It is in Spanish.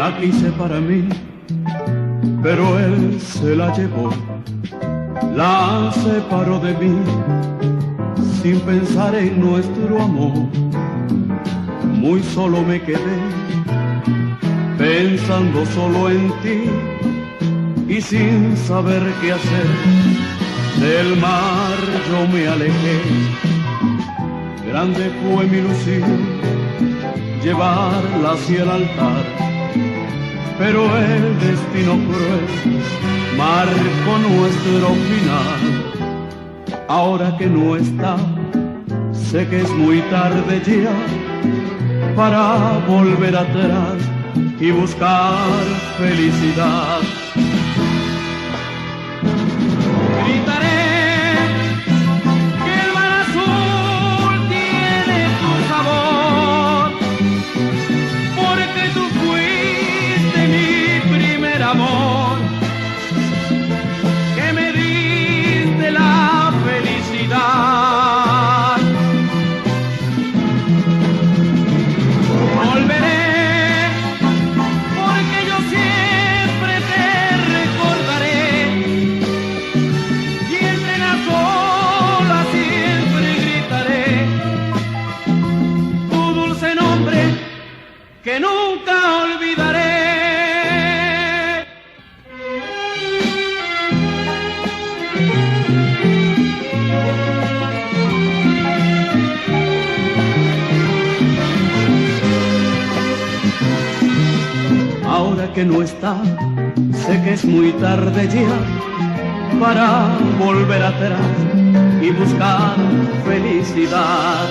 La quise para mí, pero él se la llevó, la separó de mí, sin pensar en nuestro amor. Muy solo me quedé, pensando solo en ti, y sin saber qué hacer, del mar yo me alejé. Grande fue mi ilusión, llevarla hacia el altar, pero el destino cruel marcó nuestro final. Ahora que no está, sé que es muy tarde ya para volver atrás y buscar felicidad. Gritaré que el mar azul tiene tu sabor, porque tú fuiste mi primer amor, que me diste la felicidad. Volveré, porque yo siempre te recordaré, y entre las olas siempre gritaré tu dulce nombre que nunca olvidaré. Ahora que no está, sé que es muy tarde ya para volver atrás y buscar felicidad.